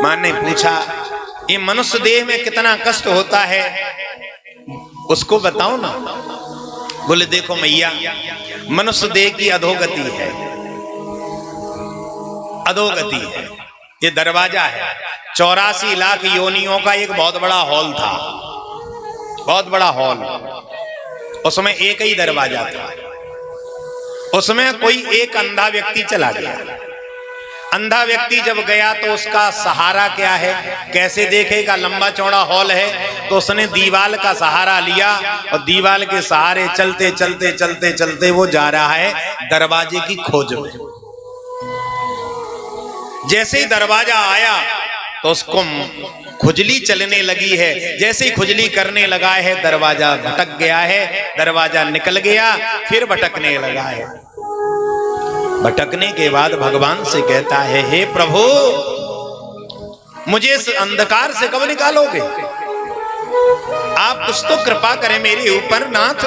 मां ने पूछा ये मनुष्य देह में कितना कष्ट होता है उसको बताओ ना। बोले देखो मैया, मनुष्य देह की अधोगति है, अधोगति है। ये दरवाजा है। 84 लाख योनियों का एक बहुत बड़ा हॉल था, बहुत बड़ा हॉल। उसमें एक ही दरवाजा था। उसमें कोई एक अंधा व्यक्ति चला गया। अंधा व्यक्ति जब गया तो उसका सहारा क्या है, कैसे देखेगा? लंबा चौड़ा हॉल है तो उसने दीवाल का सहारा लिया और दीवाल के सहारे चलते चलते चलते चलते वो जा रहा है दरवाजे की खोज में। जैसे ही दरवाजा आया तो उसको खुजली चलने लगी है। जैसे ही खुजली करने लगा है दरवाजा भटक गया है, दरवाजा निकल गया, फिर भटकने लगा है। भटकने के बाद भगवान से कहता है, हे प्रभु मुझे इस अंधकार से कब निकालोगे? आप कुछ तो कृपा करें मेरे ऊपर नाथ।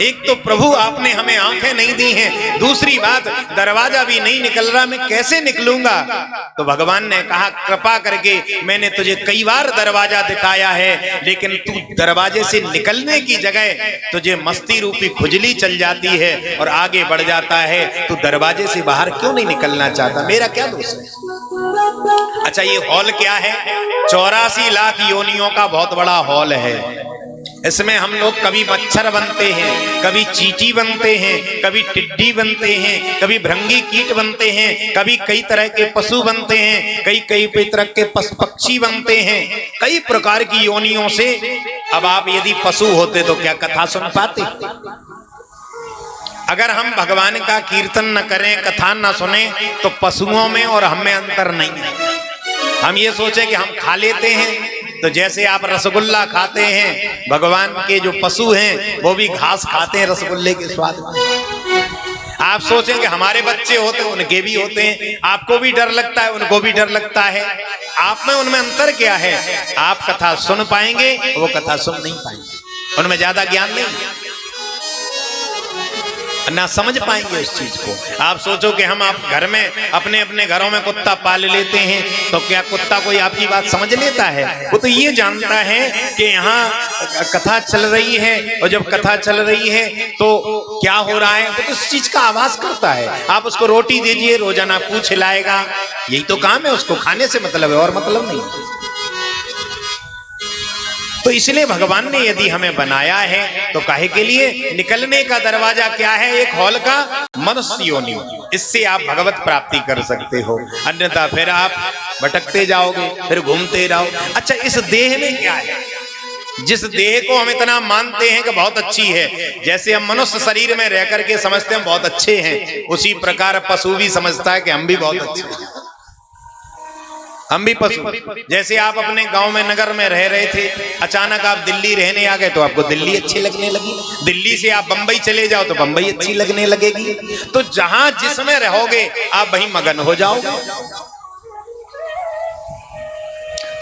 एक तो प्रभु आपने हमें आंखें नहीं दी हैं, दूसरी बात दरवाजा भी नहीं निकल रहा, मैं कैसे निकलूंगा? तो भगवान ने कहा कृपा करके मैंने तुझे कई बार दरवाजा दिखाया है, लेकिन तू दरवाजे से निकलने की जगह तुझे मस्ती रूपी खुजली चल जाती है और आगे बढ़ जाता है। तू दरवाजे से बाहर क्यों नहीं निकलना चाहता? मेरा क्या दोष है? अच्छा ये हॉल क्या है? 84 लाख योनियों का बहुत बड़ा हॉल है। इसमें हम लोग कभी मच्छर बनते हैं, कभी चींटी बनते हैं, कभी टिड्डी बनते हैं, कभी भृंगी कीट बनते हैं, कभी कई तरह के पशु बनते हैं, कई तरह के पक्षी बनते हैं, कई प्रकार की योनियों से। अब आप यदि पशु होते तो क्या कथा सुन पाते? अगर हम भगवान का कीर्तन न करें, कथा न सुने, तो पशुओं में और हम में अंतर नहीं है। हम ये सोचे कि हम खा लेते हैं, तो जैसे आप रसगुल्ला खाते हैं, भगवान के जो पशु हैं वो भी घास खाते हैं रसगुल्ले के स्वाद में। आप सोचें कि हमारे बच्चे होते हैं, उनके भी होते हैं, आपको भी डर लगता है, उनको भी डर लगता है। आप में उनमें अंतर क्या है? आप कथा सुन पाएंगे, वो कथा सुन नहीं पाएंगे, उनमें ज्यादा ज्ञान नहीं, ना समझ पाएंगे उस चीज को। आप सोचो कि हम आप घर में अपने अपने घरों में कुत्ता पाल लेते हैं, तो क्या कुत्ता कोई आपकी बात समझ लेता है? वो तो ये जानता है कि यहाँ कथा चल रही है, और जब कथा चल रही है तो क्या हो रहा है, वो तो इस चीज का आभास करता है। आप उसको रोटी दीजिए, रोजाना पूछ लाएगा, यही तो काम है, उसको खाने से मतलब है और मतलब नहीं। तो इसलिए भगवान ने यदि हमें बनाया है तो काहे के लिए? निकलने का दरवाजा क्या है? एक हॉल का मनुष्य योनि। इससे आप भगवत प्राप्ति कर सकते हो, अन्यथा फिर आप भटकते जाओगे, फिर घूमते रहो। अच्छा इस देह में क्या है? जिस देह को हम इतना मानते हैं कि बहुत अच्छी है, जैसे हम मनुष्य शरीर में रह करके समझते हैं बहुत अच्छे हैं, उसी प्रकार पशु भी समझता है कि हम भी बहुत अच्छे हैं, हम भी पशु। जैसे आप अपने गांव में नगर में रह रहे थे, अचानक आप दिल्ली रहने आ गए तो आपको दिल्ली अच्छी लगने लगी। दिल्ली से आप बंबई चले जाओ तो बंबई अच्छी लगने लगेगी। तो जहां जिसमें रहोगे आप वहीं मगन हो जाओगे।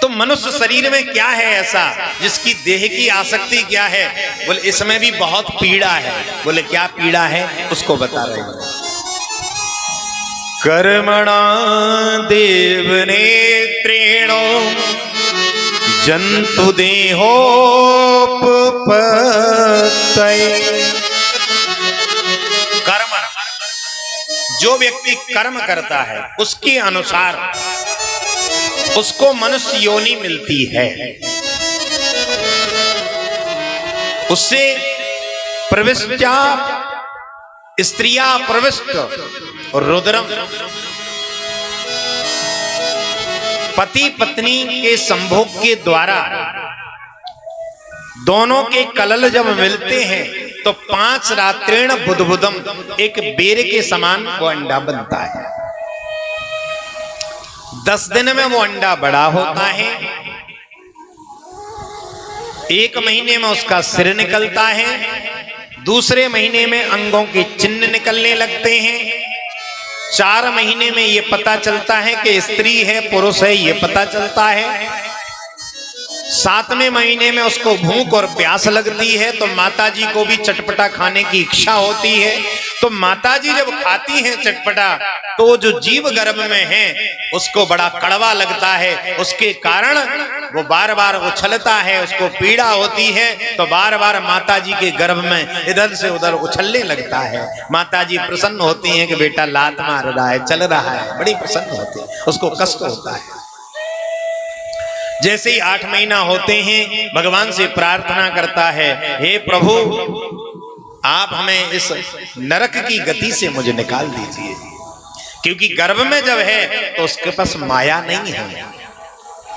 तो मनुष्य शरीर में क्या है ऐसा जिसकी देह की आसक्ति क्या है? बोले इसमें भी बहुत पीड़ा है। बोले क्या पीड़ा है? उसको बता रहे हैं। कर्मणा देव नेत्रेणो जंतु देहोपपत्तये। कर्म, जो व्यक्ति कर्म करता है उसके अनुसार उसको मनुष्य योनि मिलती है। उससे प्रविष्टा स्त्रिया प्रविष्ट रुद्रम, पति पत्नी के संभोग के द्वारा दोनों के कलल जब मिलते हैं तो 5 रात्रेण बुद्बुदम, एक बेर के समान वो अंडा बनता है। 10 दिन में वो अंडा बड़ा होता है, 1 महीने में उसका सिर निकलता है, दूसरे महीने में अंगों के चिन्ह निकलने लगते हैं, 4 महीने में ये पता चलता है कि स्त्री है पुरुष है, ये पता चलता है। 7वें महीने में उसको भूख और प्यास लगती है तो माताजी को भी चटपटा खाने की इच्छा होती है, तो माताजी जब खाती हैं चटपटा तो वो जो जीव गर्भ में है उसको बड़ा कड़वा लगता है, उसके कारण वो बार बार उछलता है, उसको पीड़ा होती है, तो बार बार माताजी के गर्भ में इधर से उधर उछलने लगता है। माताजी प्रसन्न होती हैं कि बेटा लात मार रहा है, चल रहा है, बड़ी प्रसन्न होती है, उसको कष्ट होता है। जैसे ही 8 महीना होते हैं भगवान से प्रार्थना करता है, हे प्रभु आप हमें इस नरक की गति से मुझे निकाल दीजिए, क्योंकि गर्भ में जब है तो उसके पास माया नहीं है।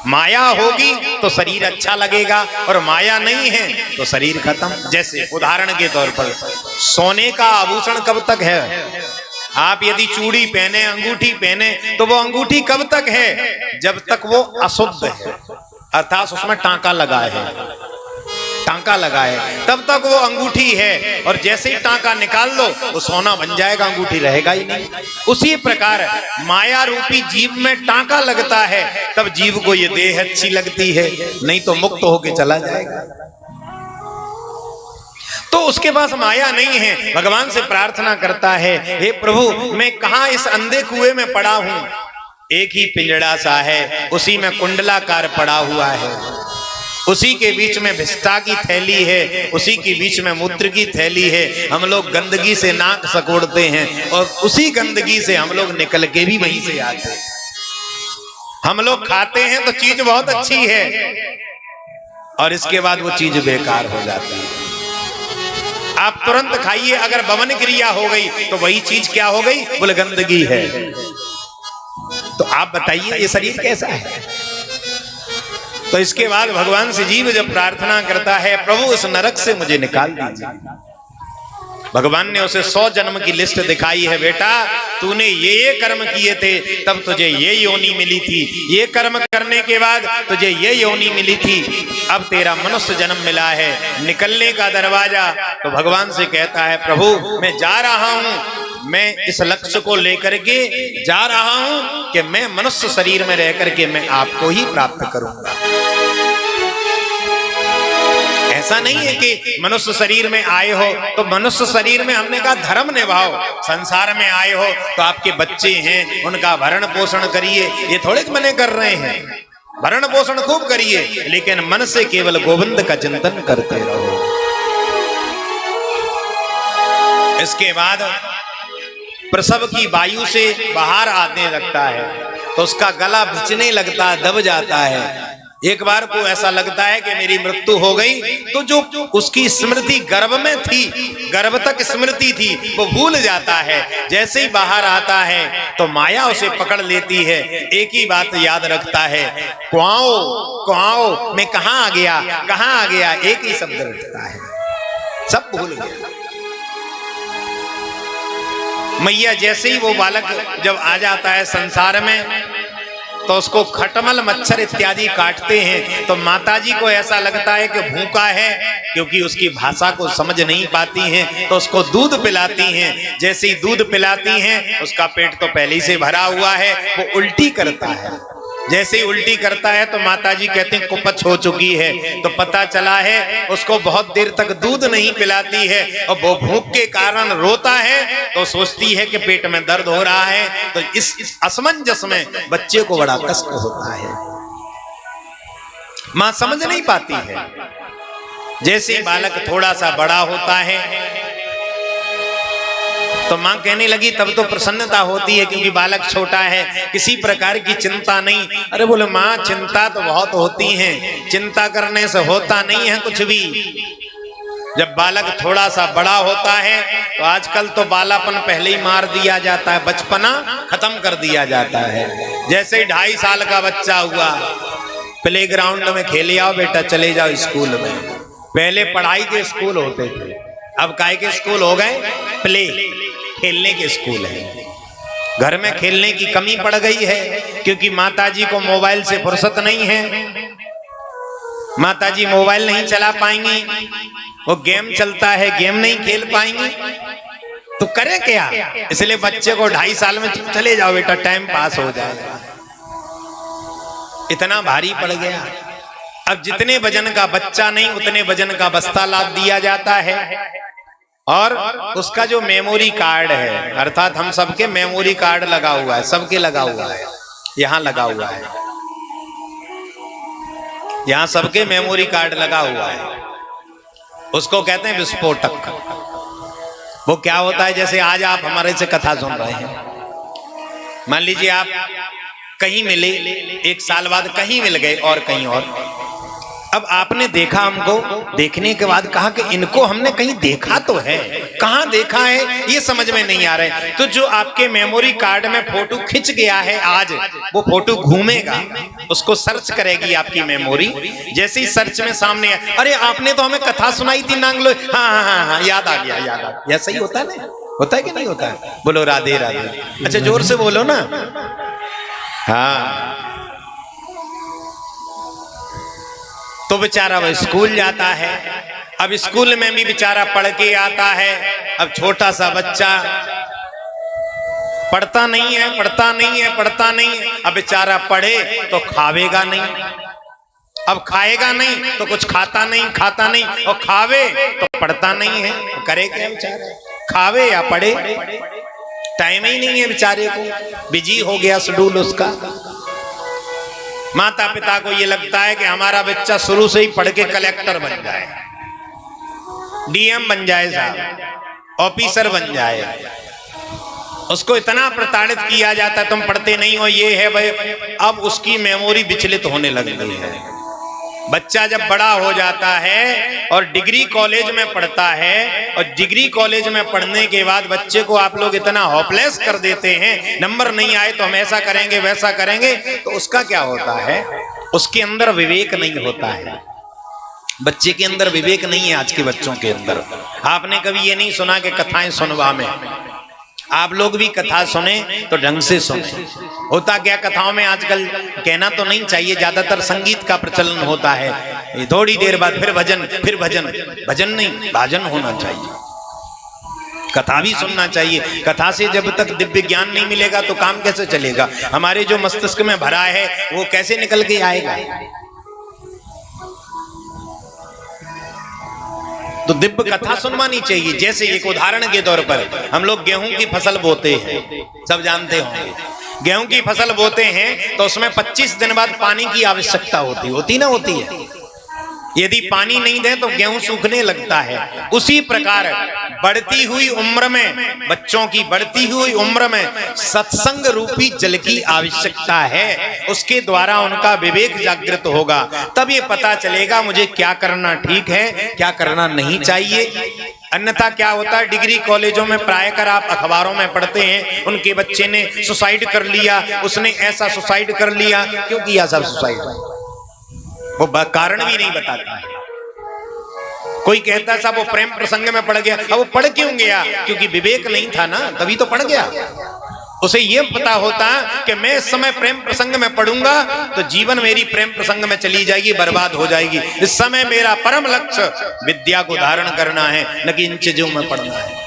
माया होगी तो शरीर अच्छा लगेगा और माया नहीं है तो शरीर खत्म। जैसे उदाहरण के तौर पर सोने का आभूषण कब तक है? आप यदि चूड़ी पहने, अंगूठी पहने, तो वो अंगूठी कब तक है? जब तक वो अशुद्ध है, अर्थात उसमें टांका लगा है, टांका लगा है, तब तक वो अंगूठी है। और जैसे ही टांका निकाल लो वो सोना बन जाएगा, अंगूठी रहेगा ही नहीं। उसी प्रकार माया रूपी जीव में टांका लगता है, तब जीव को ये देह अच्छी लगती है, नहीं तो मुक्त होके चला जाएगा। तो उसके पास माया नहीं है। भगवान से प्रार्थना करता है, हे प्रभु मैं कहां इस अंधे कुएं में पड़ा हूं, एक ही पिंजड़ा सा है, उसी में कुंडलाकार पड़ा हुआ है, उसी के बीच में भिष्टा की थैली है, उसी के बीच में मूत्र की थैली है। हम लोग गंदगी से नाक सकोड़ते हैं और उसी गंदगी से हम लोग निकल के भी वहीं से आते हैं। हम लोग खाते हैं तो चीज बहुत अच्छी है और इसके बाद वो चीज बेकार हो जाती है। आप तुरंत खाइए, अगर बवन क्रिया हो गई तो वही चीज क्या हो गई? बोले गंदगी है। तो आप बताइए ये शरीर कैसा है? तो इसके बाद भगवान से जीव जब प्रार्थना करता है, प्रभु इस नरक से मुझे निकाल दीजिए, भगवान ने उसे 100 जन्म की लिस्ट दिखाई है। बेटा तूने ये कर्म किए थे तब तुझे ये योनि मिली थी, ये कर्म करने के बाद तुझे ये योनि मिली थी, अब तेरा मनुष्य जन्म मिला है, निकलने का दरवाजा। तो भगवान से कहता है, प्रभु मैं जा रहा हूं, मैं इस लक्ष्य को लेकर के जा रहा हूं कि मैं मनुष्य शरीर में रह करके मैं आपको ही प्राप्त करूंगा। ऐसा नहीं है कि मनुष्य शरीर में आए हो तो मनुष्य शरीर में हमने कहा धर्म निभाओ, संसार में आए हो तो आपके बच्चे हैं उनका भरण पोषण करिए, ये थोड़े मने कर रहे हैं। भरण पोषण खूब करिए, लेकिन मन से केवल गोविंद का चिंतन करते रहो। इसके बाद प्रसव की वायु से बाहर आने लगता है तो उसका गला भिचने लगता है, दब जाता है। एक बार को ऐसा लगता है कि मेरी मृत्यु हो गई, तो जो उसकी स्मृति गर्भ में थी, गर्भ तक स्मृति थी, वो भूल जाता है। जैसे ही बाहर आता है तो माया उसे पकड़ लेती है, एक ही बात याद रखता है, क्वाओ क्वाओ, मैं कहां आ गया, कहां आ गया, एक ही शब्द रखता है, सब भूल गया। मैया जैसे ही वो बालक जब आ जाता है संसार में तो उसको खटमल मच्छर इत्यादि काटते हैं, तो माताजी को ऐसा लगता है कि भूखा है, क्योंकि उसकी भाषा को समझ नहीं पाती हैं, तो उसको दूध पिलाती हैं। जैसे ही दूध पिलाती हैं उसका पेट तो पहले ही से भरा हुआ है, वो उल्टी करता है। जैसे ही उल्टी करता है तो माताजी कहते हैं कुपच हो चुकी है, तो पता चला है उसको बहुत देर तक दूध नहीं पिलाती है और वो भूख के कारण रोता है, तो सोचती है कि पेट में दर्द हो रहा है। तो इस असमंजस में बच्चे को बड़ा कष्ट होता है, मां समझ नहीं पाती है। जैसे बालक थोड़ा सा बड़ा होता है तो मां कहने लगी, तब तो प्रसन्नता होती है क्योंकि बालक छोटा है, किसी प्रकार की चिंता नहीं। अरे बोले मां चिंता तो बहुत होती है, चिंता करने से होता नहीं है कुछ भी। जब बालक थोड़ा सा बड़ा होता है तो आजकल तो बालापन पहले ही मार दिया जाता है, बचपना खत्म कर दिया जाता है। जैसे 2.5 साल का बच्चा हुआ, प्ले ग्राउंड में खेले आओ बेटा, चले जाओ स्कूल में। पहले पढ़ाई के स्कूल होते थे, अब काय के स्कूल हो गए? प्ले, खेलने के स्कूल है। घर में खेलने की कमी पड़ गई है क्योंकि माताजी को मोबाइल से फुर्सत नहीं है, माताजी मोबाइल नहीं चला पाएंगी, वो गेम चलता है गेम नहीं खेल पाएंगी, तो करें क्या? इसलिए बच्चे को 2.5 साल में चले जाओ बेटा, टाइम पास हो जाएगा। इतना भारी पड़ गया। अब जितने वजन का बच्चा नहीं उतने वजन का बस्ता लाद दिया जाता है। और उसका जो मेमोरी कार्ड है, अर्थात हम सबके मेमोरी कार्ड लगा हुआ है, सबके लगा हुआ है, यहां लगा हुआ है, यहां सबके मेमोरी कार्ड लगा हुआ है, उसको कहते हैं विस्फोटक। वो क्या होता है, जैसे आज आप हमारे से कथा सुन रहे हैं, मान लीजिए आप कहीं मिले, एक साल बाद कहीं मिल गए और कहीं और, अब आपने देखा, हमको देखने के बाद कहा कि इनको हमने कहीं देखा तो है, कहां देखा है ये समझ में नहीं आ रहा है। तो जो आपके मेमोरी कार्ड में फोटो खिंच गया है आज, वो फोटो घूमेगा, उसको सर्च करेगी आपकी मेमोरी, जैसे ही सर्च में सामने है, अरे आपने तो हमें कथा सुनाई थी नांगलो, हाँ हाँ हाँ हाँ याद आ गया, याद आ गया। ऐसा ही होता है ना, होता है कि नहीं होता है? बोलो राधे राधे। अच्छा जोर से बोलो ना। हाँ, तो बेचारा वो स्कूल जाता है, अब स्कूल में भी बेचारा पढ़ के आता है। अब छोटा सा बच्चा पढ़ता नहीं है, पढ़ता नहीं है, पढ़ता नहीं है। अब बेचारा पढ़े तो खावेगा नहीं, अब खाएगा नहीं तो कुछ खाता नहीं, खाता नहीं, और खावे तो पढ़ता नहीं है, तो करे क्या बेचारा? खावे या पढ़े, टाइम ही नहीं है बेचारे को, बिजी हो गया शेड्यूल उसका। माता पिता को ये लगता है कि हमारा बच्चा शुरू से ही पढ़ के कलेक्टर बन जाए, डीएम बन जाए, साहब ऑफिसर बन जाए। उसको इतना प्रताड़ित किया जाता है, तुम पढ़ते नहीं हो, ये है भाई। अब उसकी मेमोरी विचलित होने लग गई है। बच्चा जब बड़ा हो जाता है और डिग्री कॉलेज में पढ़ता है, और डिग्री कॉलेज में पढ़ने के बाद बच्चे को आप लोग इतना होपलेस कर देते हैं, नंबर नहीं आए तो हम ऐसा करेंगे वैसा करेंगे, तो उसका क्या होता है? उसके अंदर विवेक नहीं होता है। बच्चे के अंदर विवेक नहीं है, आज के बच्चों के अंदर। आपने कभी ये नहीं सुना कि कथाएं सुनवा में, आप लोग भी कथा सुने तो ढंग से सुने। होता क्या कथाओं में आजकल, कहना तो नहीं चाहिए, ज्यादातर संगीत का प्रचलन होता है, थोड़ी देर बाद फिर भजन, फिर भजन, भजन नहीं भाजन होना चाहिए। कथा भी सुनना चाहिए। कथा से जब तक दिव्य ज्ञान नहीं मिलेगा तो काम कैसे चलेगा? हमारे जो मस्तिष्क में भरा है वो कैसे निकल के आएगा? तो दिव्य कथा सुनवानी चाहिए। जैसे एक उदाहरण के तौर पर, हम लोग गेहूं की फसल बोते हैं, सब जानते होंगे, गेहूं की फसल बोते हैं तो उसमें 25 दिन बाद पानी की आवश्यकता होती है। यदि पानी नहीं दे तो गेहूं सूखने लगता है। उसी प्रकार बढ़ती हुई उम्र में, बच्चों की बढ़ती हुई उम्र में सत्संग रूपी जल की आवश्यकता है। उसके द्वारा उनका विवेक जागृत होगा, तब ये पता चलेगा मुझे क्या करना ठीक है, क्या करना नहीं चाहिए। अन्यथा क्या होता है, डिग्री कॉलेजों में प्रायकर आप अखबारों में पढ़ते हैं, उनके बच्चे ने सुसाइड कर लिया, उसने ऐसा सुसाइड कर लिया। क्यों किया सब सुसाइड? वो कारण भी नहीं बताता है। कोई कहता साहब वो प्रेम प्रसंग में पड़ गया। अब वो पढ़ क्यों गया? क्योंकि विवेक नहीं था ना, तभी तो पढ़ गया। उसे ये पता होता कि मैं इस समय प्रेम प्रसंग में पढ़ूंगा तो जीवन मेरी प्रेम प्रसंग में चली जाएगी, बर्बाद हो जाएगी। इस समय मेरा परम लक्ष्य विद्या को धारण करना है, न कि इन चीजों में पढ़ना है।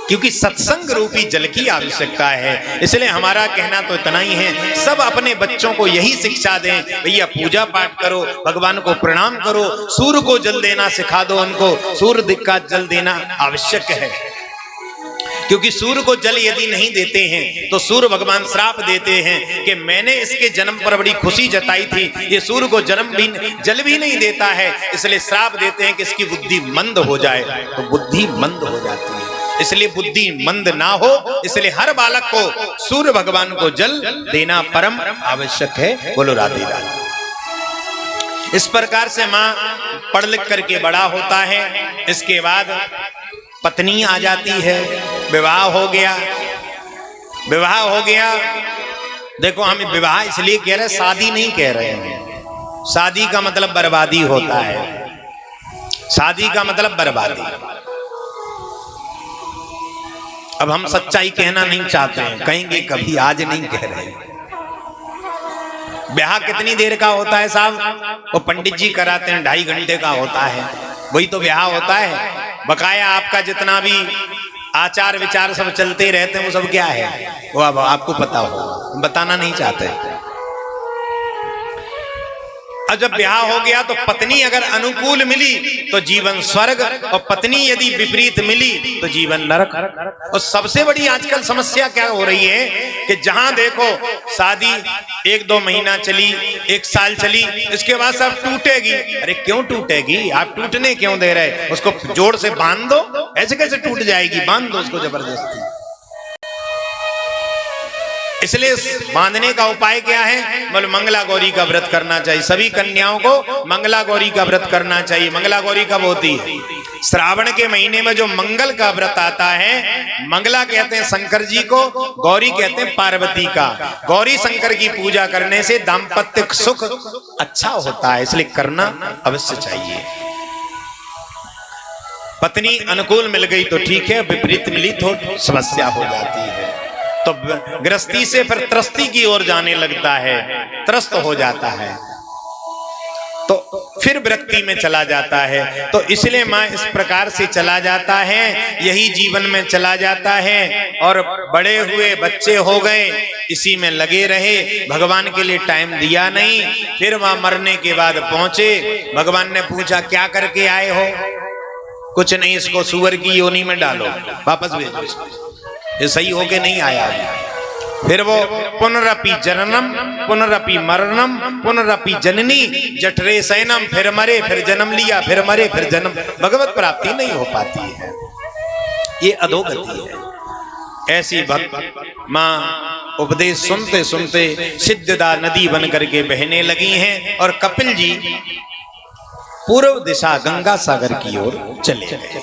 क्योंकि सत्संग रूपी जल की आवश्यकता है। इसलिए हमारा कहना तो इतना ही है, सब अपने बच्चों को यही शिक्षा दें, भैया पूजा पाठ करो, भगवान को प्रणाम करो, सूर्य को जल देना सिखा दो उनको। सूर्य का जल देना आवश्यक है, क्योंकि सूर्य को जल यदि नहीं देते हैं तो सूर्य भगवान श्राप देते हैं कि मैंने इसके जन्म पर बड़ी खुशी जताई थी, ये सूर्य को जल भी नहीं देता है, इसलिए श्राप देते हैं कि इसकी बुद्धि मंद हो जाए। तो बुद्धि मंद हो जाती है, इसलिए बुद्धि मंद ना हो, इसलिए हर बालक को सूर्य भगवान को जल देना परम आवश्यक है। बोलो राधे राधे। इस प्रकार से माँ पढ़ लिख करके बड़ा होता है। इसके बाद पत्नी आ जाती है, विवाह हो गया। विवाह हो गया, देखो हम विवाह इसलिए कह रहे हैं, शादी नहीं कह रहे हैं। शादी का मतलब बर्बादी होता है, शादी का मतलब बर्बादी। अब हम सच्चाई कहना नहीं चाहते हैं, कहेंगे कभी, आज नहीं कह रहे हैं। ब्याह कितनी देर का होता है साहब? वो पंडित जी कराते हैं, 2.5 घंटे का होता है, वही तो ब्याह होता है। बकाया आपका जितना भी आचार विचार सब चलते रहते हैं, वो सब क्या है वो अब आपको पता हो, बताना नहीं चाहते। और जब ब्याह हो गया तो पत्नी अगर अनुकूल मिली तो जीवन स्वर्ग, और पत्नी यदि विपरीत मिली तो जीवन नरक। और सबसे बड़ी आजकल समस्या क्या हो रही है कि जहां देखो शादी 1-2 महीना चली, 1 साल चली, इसके बाद सब टूटेगी। अरे क्यों टूटेगी? आप टूटने क्यों दे रहे? उसको जोड़ से बांध दो। ऐसे कैसे टूट जाएगी? बांध दो उसको जबरदस्ती। इसलिए बांधने का उपाय क्या है? बोले मंगला गौरी का व्रत करना चाहिए। सभी कन्याओं को मंगला गौरी का व्रत करना चाहिए। मंगला गौरी कब होती है? श्रावण के महीने में जो मंगल का व्रत आता है। मंगला कहते हैं शंकर जी को, गौरी कहते हैं पार्वती का। गौरी शंकर की पूजा करने से दाम्पत्य सुख अच्छा होता है, इसलिए करना अवश्य चाहिए। पत्नी अनुकूल मिल गई तो ठीक है, विपरीत मिली तो समस्या हो जाती है। तो गृहस्थी से फिर त्रस्ती की ओर जाने लगता है, त्रस्त हो जाता है, तो फिर विरक्ति में चला जाता है। तो इसलिए मां इस प्रकार से चला जाता है, यही जीवन में चला जाता है। और बड़े हुए, बच्चे हो गए, इसी में लगे रहे, भगवान के लिए टाइम दिया नहीं। फिर वहां मरने के बाद पहुंचे, भगवान ने पूछा क्या करके आए हो? कुछ नहीं, इसको सुअर की योनि में डालो, वापस भेजो इसको, ये सही होके नहीं आया। फिर वो पुनरपि जननम पुनरपि मरणम पुनरपि जननी जठरे शयनम, फिर मरे, फिर जन्म लिया, फिर मरे, फिर जन्म। भगवत प्राप्ति नहीं हो पाती है, ये अधोगति है। ऐसी भक्त मां उपदेश सुनते सुनते सिद्धदा नदी बन करके बहने लगी हैं। और कपिल जी पूर्व दिशा गंगा सागर की ओर चले गए।